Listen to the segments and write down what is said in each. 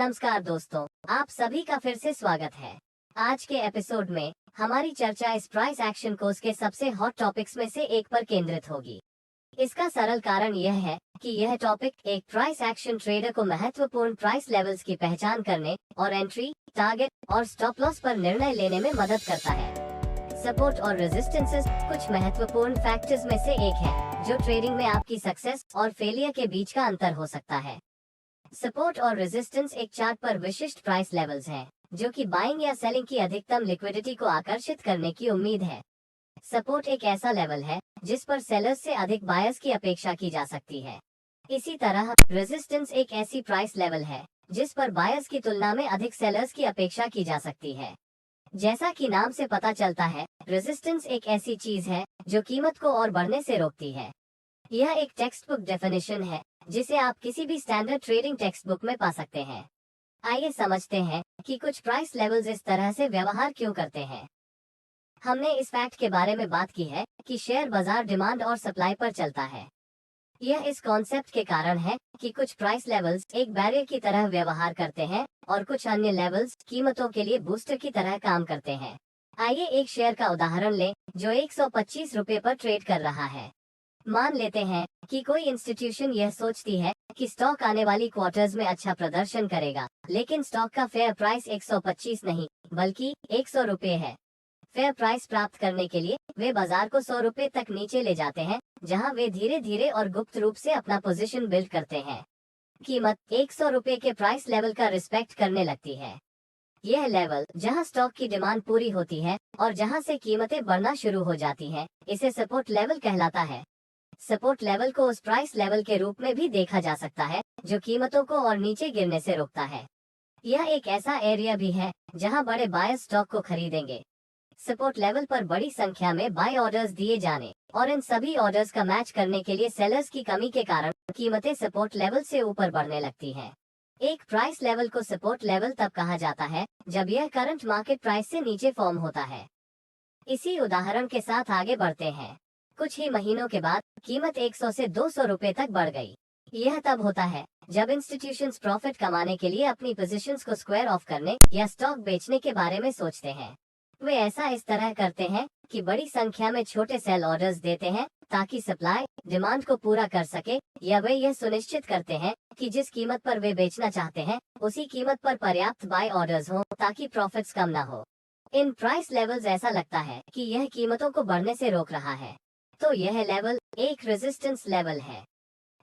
नमस्कार दोस्तों, आप सभी का फिर से स्वागत है। आज के एपिसोड में हमारी चर्चा इस प्राइस एक्शन कोर्स के सबसे हॉट टॉपिक्स में से एक पर केंद्रित होगी। इसका सरल कारण यह है कि यह टॉपिक एक प्राइस एक्शन ट्रेडर को महत्वपूर्ण प्राइस लेवल्स की पहचान करने और एंट्री, टारगेट और स्टॉप लॉस पर निर्णय लेने में मदद करता है। सपोर्ट और रेजिस्टेंसेस कुछ महत्वपूर्ण फैक्टर्स में से एक है जो ट्रेडिंग में आपकी सक्सेस और फेलियर के बीच का अंतर हो सकता है। सपोर्ट और रेजिस्टेंस एक चार्ट पर विशिष्ट प्राइस लेवल्स हैं, जो कि बाइंग या सेलिंग की अधिकतम लिक्विडिटी को आकर्षित करने की उम्मीद है। सपोर्ट एक ऐसा लेवल है जिस पर सेलर्स से अधिक बायर्स की अपेक्षा की जा सकती है। इसी तरह रेजिस्टेंस एक ऐसी प्राइस लेवल है जिस पर बायर्स की तुलना में अधिक सेलर्स की अपेक्षा की जा सकती है। जैसा कि नाम से पता चलता है, रेजिस्टेंस एक ऐसी चीज है जो कीमत को और बढ़ने से रोकती है। यह एक टेक्स्ट बुक डेफिनेशन है जिसे आप किसी भी स्टैंडर्ड ट्रेडिंग टेक्स्ट बुक में पा सकते हैं। आइए समझते हैं कि कुछ प्राइस लेवल्स इस तरह से व्यवहार क्यों करते हैं। हमने इस फैक्ट के बारे में बात की है कि शेयर बाजार डिमांड और सप्लाई पर चलता है। यह इस कॉन्सेप्ट के कारण है कि कुछ प्राइस लेवल्स एक बैरियर की तरह व्यवहार करते हैं और कुछ अन्य लेवल्स कीमतों के लिए बूस्टर की तरह काम करते हैं। आइए एक शेयर का उदाहरण लें जो 125 रुपए पर ट्रेड कर रहा है। मान लेते हैं कि कोई इंस्टीट्यूशन यह सोचती है कि स्टॉक आने वाली क्वार्टर्स में अच्छा प्रदर्शन करेगा, लेकिन स्टॉक का फेयर प्राइस 125 नहीं बल्कि 100 रुपए है। फेयर प्राइस प्राप्त करने के लिए वे बाजार को 100 रुपए तक नीचे ले जाते हैं, जहां वे धीरे धीरे और गुप्त रूप से अपना पोजीशन बिल्ड करते हैं। कीमत 100 रुपए के प्राइस लेवल का रिस्पेक्ट करने लगती है। यह लेवल जहां स्टॉक की डिमांड पूरी होती है और जहां से कीमतें बढ़ना शुरू हो जाती हैं, इसे सपोर्ट लेवल कहलाता है। सपोर्ट लेवल को उस प्राइस लेवल के रूप में भी देखा जा सकता है जो कीमतों को और नीचे गिरने से रोकता है। यह एक ऐसा एरिया भी है जहां बड़े बायर्स स्टॉक को खरीदेंगे। सपोर्ट लेवल पर बड़ी संख्या में बाय ऑर्डर्स दिए जाने और इन सभी ऑर्डर्स का मैच करने के लिए सेलर्स की कमी के कारण कीमतें सपोर्ट लेवल से ऊपर बढ़ने लगती हैं। एक प्राइस लेवल को सपोर्ट लेवल तब कहा जाता है जब यह करंट मार्केट प्राइस से नीचे फॉर्म होता है। इसी उदाहरण के साथ आगे बढ़ते हैं। कुछ ही महीनों के बाद कीमत 100 से 200 रुपए तक बढ़ गई। यह तब होता है जब इंस्टीट्यूशंस प्रॉफिट कमाने के लिए अपनी पोजीशंस को स्क्वायर ऑफ करने या स्टॉक बेचने के बारे में सोचते हैं। वे ऐसा इस तरह करते हैं कि बड़ी संख्या में छोटे सेल ऑर्डर्स देते हैं ताकि सप्लाई डिमांड को पूरा कर सके, या वे यह सुनिश्चित करते हैं कि जिस कीमत पर वे बेचना चाहते हैं उसी कीमत पर पर्याप्त बाय ऑर्डर्स हों ताकि प्रॉफिट्स कम ना हो। इन प्राइस लेवल्स ऐसा लगता है कि यह कीमतों को बढ़ने से रोक रहा है, तो यह लेवल एक रेजिस्टेंस लेवल है।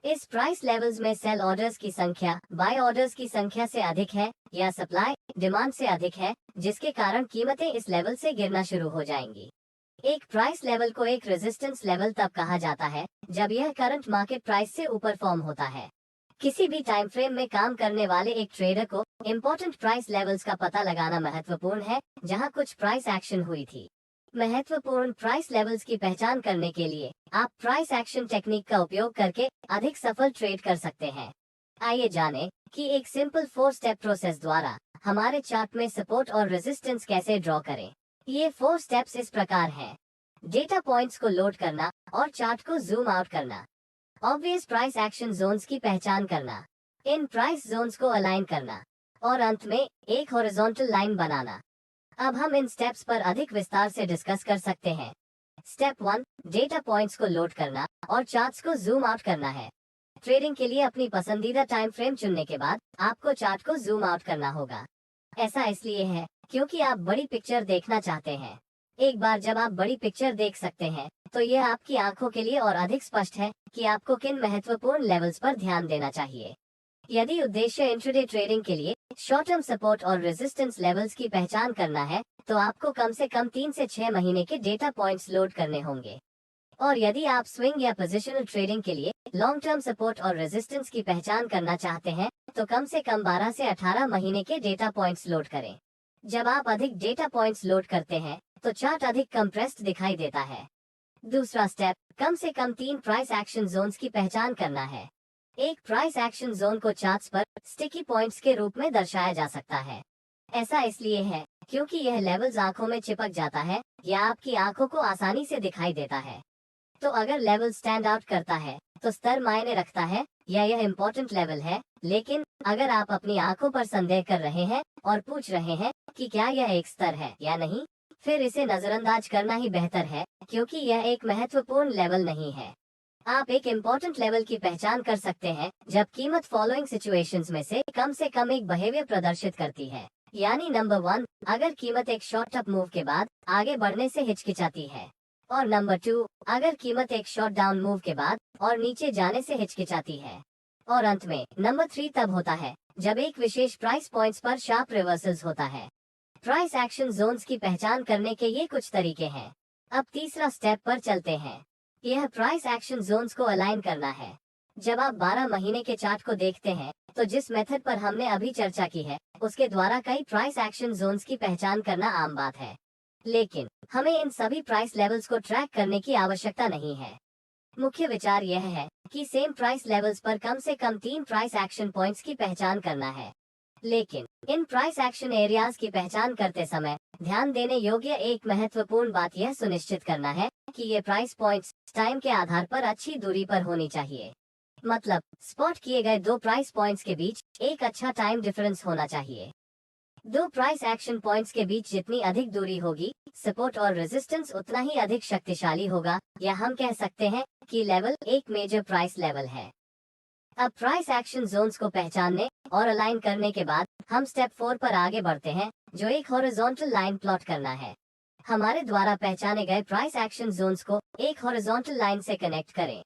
इस प्राइस लेवल्स में सेल ऑर्डर्स की संख्या बाय ऑर्डर्स की संख्या से अधिक है या सप्लाई डिमांड से अधिक है, जिसके कारण कीमतें इस लेवल से गिरना शुरू हो जाएंगी। एक प्राइस लेवल को एक रेजिस्टेंस लेवल तब कहा जाता है जब यह करंट मार्केट प्राइस से ऊपर फॉर्म होता है। किसी भी टाइम फ्रेम में काम करने वाले एक ट्रेडर को इम्पोर्टेंट प्राइस लेवल्स का पता लगाना महत्वपूर्ण है जहां कुछ प्राइस एक्शन हुई थी। महत्वपूर्ण प्राइस लेवल्स की पहचान करने के लिए आप प्राइस एक्शन टेक्निक का उपयोग करके अधिक सफल ट्रेड कर सकते हैं। आइए जानें कि एक सिंपल 4 स्टेप प्रोसेस द्वारा हमारे चार्ट में सपोर्ट और रेजिस्टेंस कैसे ड्रॉ करें। ये 4 स्टेप्स इस प्रकार हैं। डेटा पॉइंट्स को लोड करना और चार्ट को जूम आउट करना, ऑब्वियस प्राइस एक्शन जोन्स की पहचान करना, इन प्राइस जोन्स को अलाइन करना और अंत में एक हॉरिजॉन्टल लाइन बनाना। अब हम इन स्टेप्स पर अधिक विस्तार से डिस्कस कर सकते हैं। स्टेप 1, डेटा पॉइंट्स को लोड करना और चार्ट्स को जूम आउट करना है। ट्रेडिंग के लिए अपनी पसंदीदा टाइम फ्रेम चुनने के बाद आपको चार्ट को जूम आउट करना होगा। ऐसा इसलिए है क्योंकि आप बड़ी पिक्चर देखना चाहते हैं। एक बार जब आप बड़ी पिक्चर देख सकते हैं तो यह आपकी आंखों के लिए और अधिक स्पष्ट है कि आपको किन महत्वपूर्ण लेवल्स पर ध्यान देना चाहिए। यदि उद्देश्य इंट्राडे ट्रेडिंग के लिए शॉर्ट टर्म सपोर्ट और रेजिस्टेंस लेवल्स की पहचान करना है तो आपको कम से कम 3 से 6 महीने के डेटा पॉइंट्स लोड करने होंगे। और यदि आप स्विंग या पोजिशनल ट्रेडिंग के लिए लॉन्ग टर्म सपोर्ट और रेजिस्टेंस की पहचान करना चाहते हैं तो कम से कम 12 से 18 महीने के डेटा पॉइंट्स लोड करें। जब आप अधिक डेटा पॉइंट्स लोड करते हैं तो चार्ट अधिक कंप्रेस्ड दिखाई देता है। दूसरा स्टेप, कम से कम 3 प्राइस एक्शन जोन्स की पहचान करना है। एक प्राइस एक्शन जोन को चार्ट्स पर स्टिकी पॉइंट्स के रूप में दर्शाया जा सकता है। ऐसा इसलिए है क्योंकि यह लेवल्स आंखों में चिपक जाता है या आपकी आंखों को आसानी से दिखाई देता है। तो अगर लेवल स्टैंड आउट करता है तो स्तर मायने रखता है या यह इम्पोर्टेंट लेवल है, लेकिन अगर आप अपनी आंखों पर संदेह कर रहे हैं और पूछ रहे हैं कि क्या यह एक स्तर है या नहीं, फिर इसे नजरअंदाज करना ही बेहतर है, क्योंकि यह एक महत्वपूर्ण लेवल नहीं है। आप एक इम्पोर्टेंट लेवल की पहचान कर सकते हैं जब कीमत फॉलोइंग सिचुएशंस में से कम एक बिहेवियर प्रदर्शित करती है। यानी नंबर 1, अगर कीमत एक शॉर्ट अप मूव के बाद आगे बढ़ने से हिचकिचाती है, और नंबर 2, अगर कीमत एक शॉर्ट डाउन मूव के बाद और नीचे जाने से हिचकिचाती है। और अंत में नंबर 3 तब होता है जब एक विशेष प्राइस पॉइंट्स पर शार्प रिवर्सल्स होता है। प्राइस एक्शन जोन्स की पहचान करने के ये कुछ तरीके हैं। अब तीसरा स्टेप पर चलते हैं। यह प्राइस एक्शन जोन्स को अलाइन करना है। जब आप 12 महीने के चार्ट को देखते हैं, तो जिस मेथड पर हमने अभी चर्चा की है, उसके द्वारा कई प्राइस एक्शन जोन्स की पहचान करना आम बात है। लेकिन हमें इन सभी प्राइस लेवल्स को ट्रैक करने की आवश्यकता नहीं है। मुख्य विचार यह है कि सेम प्राइस लेवल्स पर कम से कम 3 प्राइस एक्शन पॉइंट्स की पहचान करना है। लेकिन इन प्राइस एक्शन एरियाज की पहचान करते समय ध्यान देने योग्य एक महत्वपूर्ण बात यह सुनिश्चित करना है कि ये प्राइस पॉइंट्स टाइम के आधार पर अच्छी दूरी पर होनी चाहिए। मतलब स्पॉट किए गए दो प्राइस पॉइंट्स के बीच एक अच्छा टाइम डिफरेंस होना चाहिए। दो प्राइस एक्शन पॉइंट्स के बीच जितनी अधिक दूरी होगी, सपोर्ट और रेजिस्टेंस उतना ही अधिक शक्तिशाली होगा, या हम कह सकते हैं कि लेवल एक मेजर प्राइस लेवल है। अब प्राइस एक्शन जोन्स को पहचानने और अलाइन करने के बाद हम स्टेप 4 पर आगे बढ़ते हैं, जो एक हॉरिजॉन्टल लाइन प्लॉट करना है। हमारे द्वारा पहचाने गए प्राइस एक्शन जोन्स को एक हॉरिजॉन्टल लाइन से कनेक्ट करें।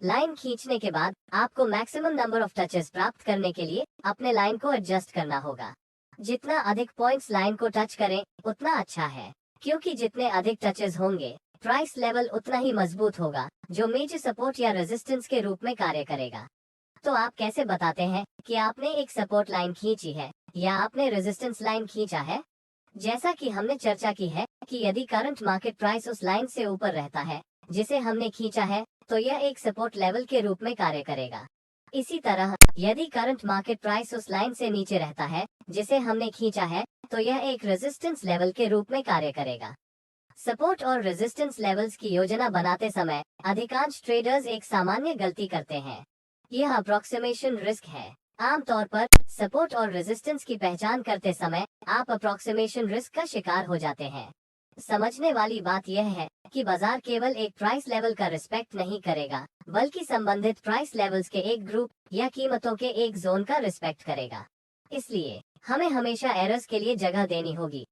लाइन खींचने के बाद आपको मैक्सिमम नंबर ऑफ टचेस प्राप्त करने के लिए अपने लाइन को एडजस्ट करना होगा। जितना अधिक पॉइंट्स लाइन को टच करें उतना अच्छा है, क्योंकि जितने अधिक टचेस होंगे प्राइस लेवल उतना ही मजबूत होगा, जो मेजर सपोर्ट या रेजिस्टेंस के रूप में कार्य करेगा। तो आप कैसे बताते हैं कि आपने एक सपोर्ट लाइन खींची है या आपने रेजिस्टेंस लाइन खींचा है? जैसा कि हमने चर्चा की है कि यदि करंट मार्केट प्राइस उस लाइन से ऊपर रहता है जिसे हमने खींचा है, तो यह एक सपोर्ट लेवल के रूप में कार्य करेगा। इसी तरह यदि करंट मार्केट प्राइस उस लाइन से नीचे रहता है जिसे हमने खींचा है, तो यह एक रेजिस्टेंस लेवल के रूप में कार्य करेगा। सपोर्ट और रेजिस्टेंस लेवल्स की योजना बनाते समय अधिकांश ट्रेडर्स एक सामान्य गलती करते हैं। यह अप्रोक्सीमेशन रिस्क है। आमतौर पर सपोर्ट और रेजिस्टेंस की पहचान करते समय आप अप्रोक्सीमेशन रिस्क का शिकार हो जाते हैं। समझने वाली बात यह है कि बाजार केवल एक प्राइस लेवल का रिस्पेक्ट नहीं करेगा, बल्कि संबंधित प्राइस लेवल्स के एक ग्रुप या कीमतों के एक जोन का रिस्पेक्ट करेगा। इसलिए हमें हमेशा एरर्स के लिए जगह देनी होगी।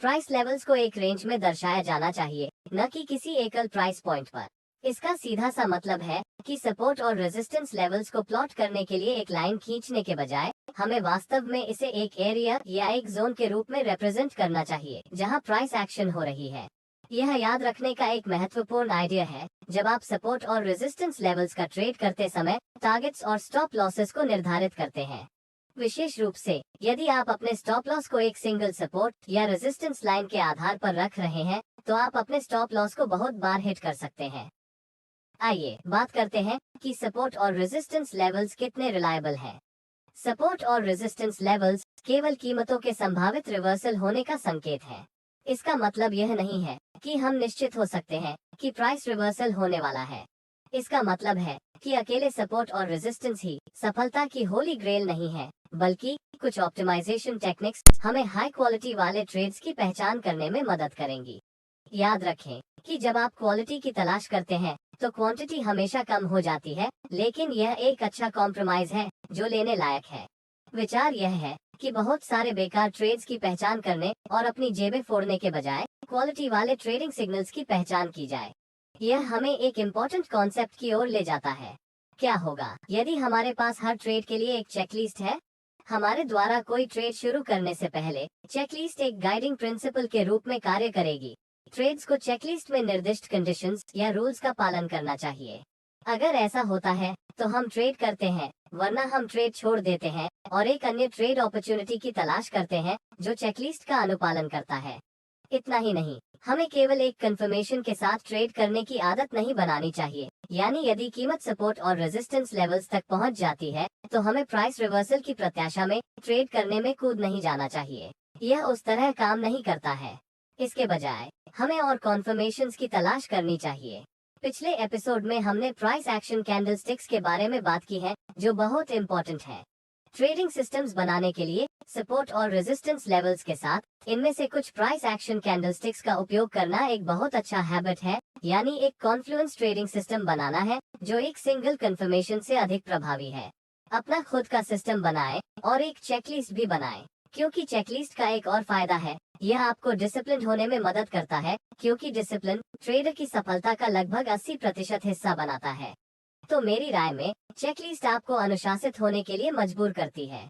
प्राइस लेवल्स को एक रेंज में दर्शाया जाना चाहिए, न कि किसी एकल प्राइस पॉइंट पर। इसका सीधा सा मतलब है कि सपोर्ट और रेजिस्टेंस लेवल्स को प्लॉट करने के लिए एक लाइन खींचने के बजाय हमें वास्तव में इसे एक एरिया या एक जोन के रूप में रिप्रेजेंट करना चाहिए जहां प्राइस एक्शन हो रही है। यह याद रखने का एक महत्वपूर्ण आइडिया है, जब आप सपोर्ट और रेजिस्टेंस लेवल्स का ट्रेड करते समय टारगेट्स और स्टॉप लॉसेस को निर्धारित करते हैं। विशेष रूप से यदि आप अपने स्टॉप लॉस को एक सिंगल सपोर्ट या रेजिस्टेंस लाइन के आधार पर रख रहे हैं, तो आप अपने स्टॉप लॉस को बहुत बार हिट कर सकते हैं। आइए बात करते हैं कि सपोर्ट और रेजिस्टेंस लेवल्स कितने रिलायबल हैं। सपोर्ट और रेजिस्टेंस लेवल्स केवल कीमतों के संभावित रिवर्सल होने का संकेत है। इसका मतलब यह नहीं है कि हम निश्चित हो सकते हैं कि प्राइस रिवर्सल होने वाला है। इसका मतलब है कि अकेले सपोर्ट और रेजिस्टेंस ही सफलता की होली ग्रेल नहीं है, बल्कि कुछ ऑप्टिमाइजेशन टेक्निक्स हमें हाई क्वालिटी वाले ट्रेड्स की पहचान करने में मदद करेंगी। याद रखें कि जब आप क्वालिटी की तलाश करते हैं तो क्वांटिटी हमेशा कम हो जाती है, लेकिन यह एक अच्छा कॉम्प्रोमाइज है जो लेने लायक है। विचार यह है कि बहुत सारे बेकार ट्रेड्स की पहचान करने और अपनी जेबें फोड़ने के बजाय क्वालिटी वाले ट्रेडिंग सिग्नल्स की पहचान की जाए। यह हमें एक इम्पोर्टेंट कॉन्सेप्ट की ओर ले जाता है। क्या होगा यदि हमारे पास हर ट्रेड के लिए एक चेकलिस्ट है? हमारे द्वारा कोई ट्रेड शुरू करने से पहले चेकलिस्ट एक गाइडिंग प्रिंसिपल के रूप में कार्य करेगी। ट्रेड्स को चेकलिस्ट में निर्दिष्ट कंडीशंस या रूल्स का पालन करना चाहिए। अगर ऐसा होता है तो हम ट्रेड करते हैं, वरना हम ट्रेड छोड़ देते हैं और एक अन्य ट्रेड अपॉर्चुनिटी की तलाश करते हैं जो चेकलिस्ट का अनुपालन करता है। इतना ही नहीं, हमें केवल एक कंफर्मेशन के साथ ट्रेड करने की आदत नहीं बनानी चाहिए। यानी यदि कीमत सपोर्ट और रेजिस्टेंस लेवल्स तक पहुंच जाती है, तो हमें प्राइस रिवर्सल की प्रत्याशा में ट्रेड करने में कूद नहीं जाना चाहिए। यह उस तरह काम नहीं करता है। इसके बजाय हमें और कॉन्फर्मेशंस की तलाश करनी चाहिए। पिछले एपिसोड में हमने प्राइस एक्शन कैंडलस्टिक्स के बारे में बात की है, जो बहुत इंपॉर्टेंट है ट्रेडिंग सिस्टम्स बनाने के लिए। सपोर्ट और रेजिस्टेंस लेवल्स के साथ इनमें से कुछ प्राइस एक्शन कैंडलस्टिक्स का उपयोग करना एक बहुत अच्छा हैबिट है, यानी एक कॉन्फ्लुएंस ट्रेडिंग सिस्टम बनाना है जो एक सिंगल कंफर्मेशन से अधिक प्रभावी है। अपना खुद का सिस्टम बनाएं और एक चेकलिस्ट भी बनाएं, क्योंकि चेकलिस्ट का एक और फायदा है, यह आपको डिसिप्लिन होने में मदद करता है, क्योंकि डिसिप्लिन ट्रेडर की सफलता का लगभग 80% हिस्सा बनाता है। तो मेरी राय में चेकलिस्ट आपको अनुशासित होने के लिए मजबूर करती है।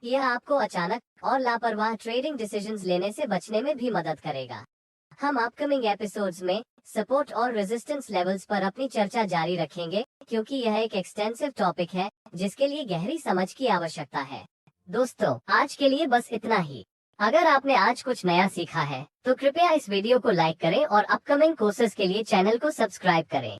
यह आपको अचानक और लापरवाह ट्रेडिंग डिसीजंस लेने से बचने में भी मदद करेगा। हम अपकमिंग एपिसोड्स में सपोर्ट और रेजिस्टेंस लेवल्स पर अपनी चर्चा जारी रखेंगे, क्योंकि यह एक एक्सटेंसिव टॉपिक है जिसके लिए गहरी समझ की आवश्यकता है। दोस्तों, आज के लिए बस इतना ही। अगर आपने आज कुछ नया सीखा है तो कृपया इस वीडियो को लाइक करें और अपकमिंग कोर्सेज के लिए चैनल को सब्सक्राइब करें।